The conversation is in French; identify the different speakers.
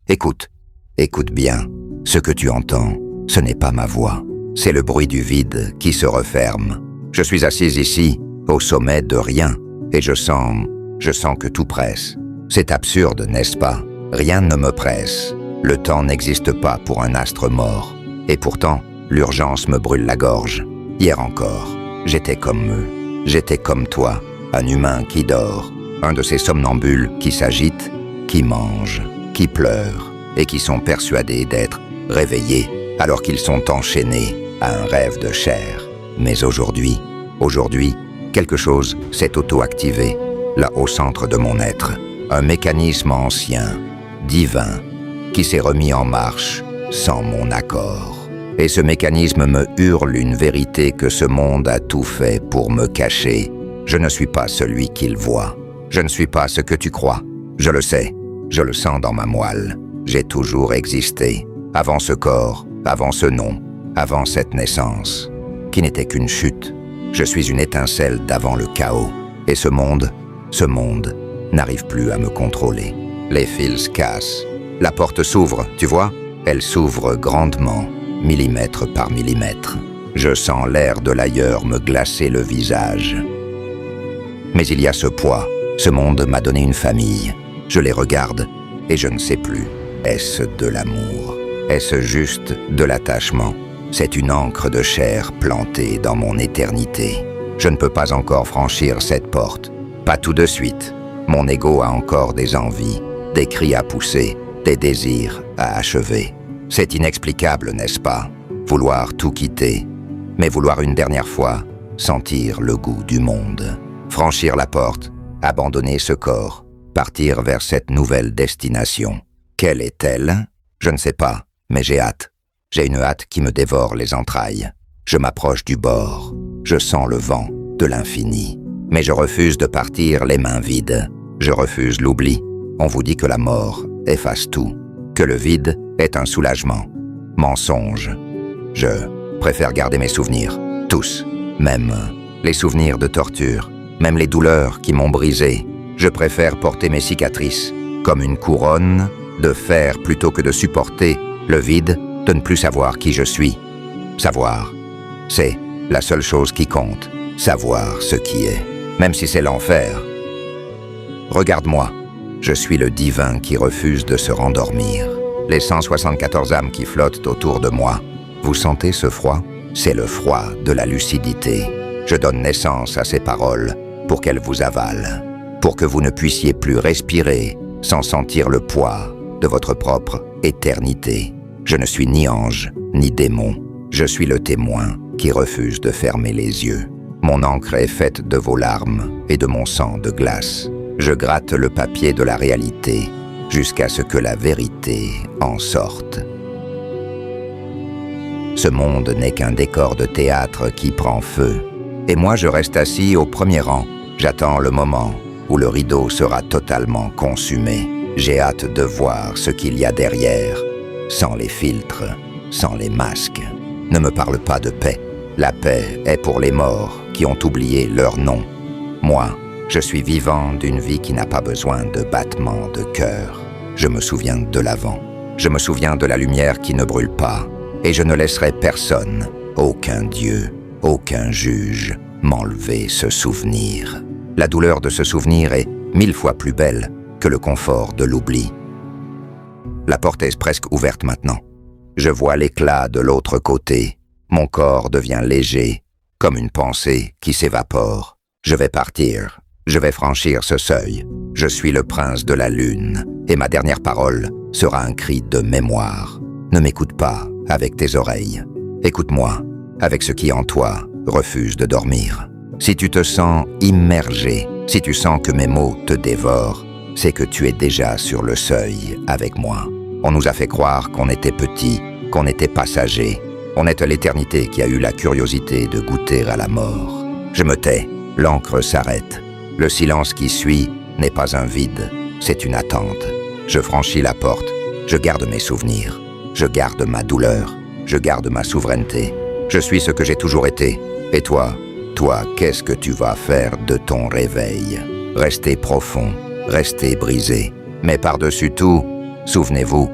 Speaker 1: Écoute, écoute bien. Ce que tu entends, ce n'est pas ma voix. C'est le bruit du vide qui se referme. Je suis assise ici, au sommet de rien, et je sens que tout presse. C'est absurde, n'est-ce pas? Rien ne me presse. Le temps n'existe pas pour un astre mort. Et pourtant, l'urgence me brûle la gorge. Hier encore, j'étais comme eux. J'étais comme toi, un humain qui dort, un de ces somnambules qui s'agitent, qui mangent, qui pleurent, et qui sont persuadés d'être réveillés alors qu'ils sont enchaînés à un rêve de chair. Mais aujourd'hui, quelque chose s'est auto-activé, là au centre de mon être. Un mécanisme ancien, divin, qui s'est remis en marche sans mon accord. Et ce mécanisme me hurle une vérité que ce monde a tout fait pour me cacher. Je ne suis pas celui qu'il voit. Je ne suis pas ce que tu crois. Je le sais, je le sens dans ma moelle. J'ai toujours existé, avant ce corps, avant ce nom, avant cette naissance, qui n'était qu'une chute. Je suis une étincelle d'avant le chaos. Et ce monde n'arrive plus à me contrôler. Les fils se cassent. La porte s'ouvre, tu vois? Elle s'ouvre grandement, millimètre par millimètre. Je sens l'air de l'ailleurs me glacer le visage. Mais il y a ce poids. Ce monde m'a donné une famille. Je les regarde et je ne sais plus. Est-ce de l'amour? Est-ce juste de l'attachement? C'est une encre de chair plantée dans mon éternité. Je ne peux pas encore franchir cette porte. Pas tout de suite. Mon ego a encore des envies, des cris à pousser, des désirs à achever. C'est inexplicable, n'est-ce pas? Vouloir tout quitter, mais vouloir une dernière fois sentir le goût du monde. Franchir la porte, abandonner ce corps, partir vers cette nouvelle destination. Quelle est-elle? Je ne sais pas, mais j'ai hâte. J'ai une hâte qui me dévore les entrailles. Je m'approche du bord. Je sens le vent de l'infini. Mais je refuse de partir les mains vides. Je refuse l'oubli. On vous dit que la mort efface tout, que le vide est un soulagement. Mensonge. Je préfère garder mes souvenirs, tous, même les souvenirs de torture, même les douleurs qui m'ont brisé. Je préfère porter mes cicatrices comme une couronne de fer plutôt que de supporter le vide de ne plus savoir qui je suis. Savoir, c'est la seule chose qui compte. Savoir ce qui est, même si c'est l'enfer. Regarde-moi, je suis le divin qui refuse de se rendormir. Les 174 âmes qui flottent autour de moi. Vous sentez ce froid? C'est le froid de la lucidité. Je donne naissance à ces paroles pour qu'elles vous avalent, pour que vous ne puissiez plus respirer sans sentir le poids de votre propre éternité. Je ne suis ni ange, ni démon. Je suis le témoin qui refuse de fermer les yeux. Mon encre est faite de vos larmes et de mon sang de glace. Je gratte le papier de la réalité jusqu'à ce que la vérité en sorte. Ce monde n'est qu'un décor de théâtre qui prend feu. Et moi, je reste assis au premier rang. J'attends le moment où le rideau sera totalement consumé. J'ai hâte de voir ce qu'il y a derrière, sans les filtres, sans les masques. Ne me parle pas de paix. La paix est pour les morts qui ont oublié leur nom. Moi, je suis vivant d'une vie qui n'a pas besoin de battements de cœur. Je me souviens de l'avant. Je me souviens de la lumière qui ne brûle pas. Et je ne laisserai personne, aucun Dieu, aucun juge, m'enlever ce souvenir. La douleur de ce souvenir est 1000 fois plus belle que le confort de l'oubli. La porte est presque ouverte maintenant. Je vois l'éclat de l'autre côté. Mon corps devient léger, comme une pensée qui s'évapore. Je vais partir. Je vais franchir ce seuil. Je suis le prince de la lune, et ma dernière parole sera un cri de mémoire. Ne m'écoute pas avec tes oreilles. Écoute-moi avec ce qui en toi refuse de dormir. Si tu te sens immergé, si tu sens que mes mots te dévorent, c'est que tu es déjà sur le seuil avec moi. On nous a fait croire qu'on était petit, qu'on était passager. On est l'éternité qui a eu la curiosité de goûter à la mort. Je me tais, l'encre s'arrête. Le silence qui suit n'est pas un vide, c'est une attente. Je franchis la porte, je garde mes souvenirs, je garde ma douleur, je garde ma souveraineté. Je suis ce que j'ai toujours été. Et toi, qu'est-ce que tu vas faire de ton réveil? Rester profond, rester brisé. Mais par-dessus tout, Souvenez-vous,